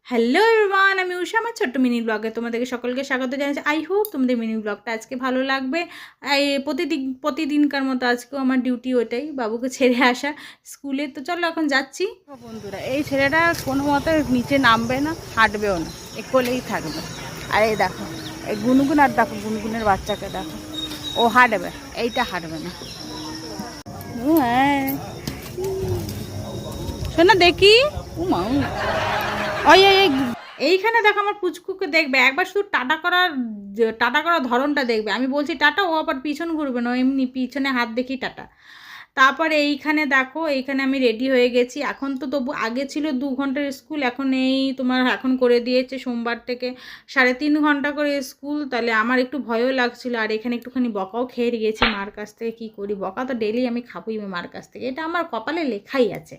Hello everyone, আমি উষা। আমার ছোট্ট মিনি ব্লগে তোমাদেরকে সকলকে স্বাগত জানাচ্ছি। আই হোপ তোমাদের মিনি ব্লগটা আজকে ভালো লাগবে। এই প্রতিদিনকার মতো আজকেও আমার ডিউটি ওটাই, বাবুকে ছেড়ে আসা স্কুলে। তো চলো এখন যাচ্ছি। বন্ধুরা, এই ছেলেটা কোনো মতে নিচে নামবে না, হাঁটবেও না, এ কোলেই থাকবে। আর এই দেখো, এই গুনগুন, আর দেখো গুনগুনের বাচ্চাকে দেখো, ও হাঁটবে, এইটা হাঁটবে না। হ্যাঁ, শোনা দেখি, উমা ওই এইখানে দেখো আমার পুচকুকে দেখবে, একবার শুধু টাটা করার ধরনটা দেখবে। আমি বলছি টাটা, ও আবার পিছন ঘুরবে না, এমনি পিছনে হাত দেখি টাটা। তারপরে এইখানে দেখো, এইখানে আমি রেডি হয়ে গেছি। এখন তো তবু আগে ছিল 2 ঘন্টার স্কুল, এখন এখন করে দিয়েছে সোমবার থেকে 3.5 ঘন্টা করে স্কুল। তাহলে আমার একটু ভয়ও লাগছিল, আর এখানে একটুখানি বকাও খেয়ে গেছি মার কাছ থেকে। কী করি, বকা তো ডেলি আমি খাবোই মার কাছ থেকে, এটা আমার কপালে লেখাই আছে।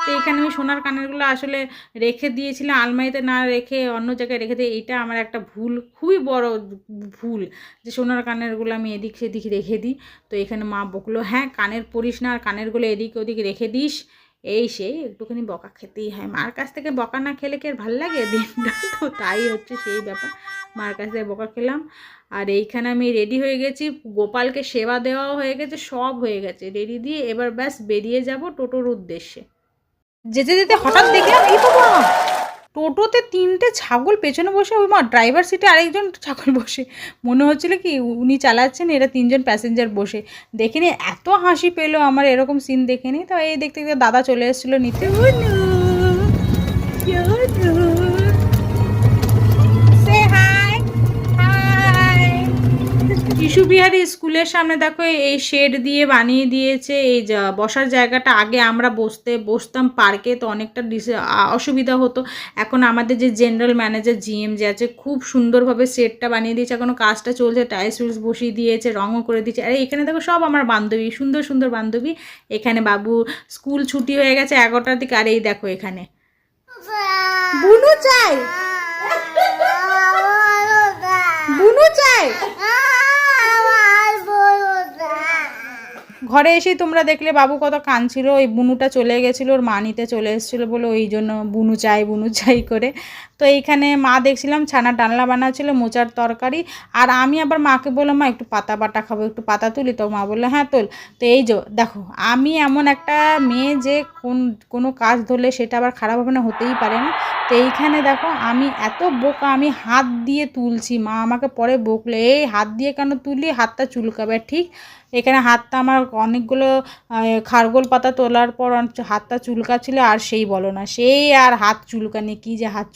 তো এখানে আমি সোনার কানেরগুলো আসলে রেখে দিয়েছিলাম, আলমারিতে না রেখে অন্য জায়গায় রেখে দিয়ে, এইটা আমার একটা ভুল, খুবই বড় ভুল, যে সোনার কানেরগুলো আমি এদিক সেদিক রেখে দিই। তো এখানে মা বকলো, হ্যাঁ কানের পরিস না, আর কানেরগুলো এদিক ওদিক রেখে দিস। সেই একটুখানি বকা খেতেই হয়, মার কাছ থেকে বকা না খেলে কি আর ভাল লাগে দিনটা। তো তাই হচ্ছে সেই ব্যাপার, মার কাছ থেকে বকা খেলাম। আর এইখানে আমি রেডি হয়ে গেছি, গোপালকে সেবা দেওয়াও হয়ে গেছে, সব হয়ে গেছে রেডি দিয়ে। এবার ব্যাস বেরিয়ে যাব টোটোর উদ্দেশ্যে। যেতে যেতে হঠাৎ দেখলাম, এই বাবা, টোটোতে 3টে ছাগল পেছনে বসে, ওই মা ড্রাইভার সিটে আরেকজন ছাগল বসে। মনে হচ্ছিল কি উনি চালাচ্ছেন, এরা 3জন প্যাসেঞ্জার বসে। দেখিনি, এত হাসি পেলো আমার, এরকম সিন দেখিনি। তো এই দেখতে দেখতে দাদা চলে এসেছিলো নিতে। শিশু বিহারি স্কুলের সামনে দেখো এই শেড দিয়ে বানিয়ে দিয়েছে এই বসার জায়গাটা। আগে আমরা বসতাম পার্কে, তো অনেকটা অসুবিধা হতো। এখন আমাদের যে জেনারেল ম্যানেজার জিএম যে আছে, খুব সুন্দরভাবে শেডটা বানিয়ে দিয়েছে। এখনও কাজটা চলছে, টাইলস উইলস বসিয়ে দিয়েছে, রঙও করে দিয়েছে। আর এখানে দেখো সব আমার বান্ধবী, সুন্দর সুন্দর বান্ধবী। এখানে বাবু স্কুল ছুটি হয়ে গেছে 11টার দিকে। আর এই দেখো এখানে বুনু চাই, বুনু চাই। ঘরে এসেই তোমরা দেখলে বাবু কত কাঁদছিল, ওই বুনুটা চলে গেছিলো, ওর মা নিতে চলে এসেছিলো বলে, ওই জন্য বুনু চাই করে। তো এইখানে মা দেখছিলাম ছানা ডালনা বানাচ্ছিল, মোচার তরকারি। আর আমি আবার মাকে বললাম, মা একটু পাতা বাটা খাবো, একটু পাতা তুলি। তো মা বললো হ্যাঁ তোল। তো এই যে দেখো, আমি এমন একটা মেয়ে যে কোনো কাজ ধরলে সেটা আবার খারাপ হবে না, হতেই পারে না। তো এইখানে দেখো আমি এত বোকা, আমি হাত দিয়ে তুলছি। মা আমাকে পরে বকলে, এই হাত দিয়ে কেন তুললি, হাতটা চুলকাবে। ঠিক এখানে হাতটা আমার অনেকগুলো খারগোল পাতা তোলার পর হাতটা চুলকাচ্ছিল, আর সেই বলো না, সেই আর হাত চুলকানি, কী যে হাত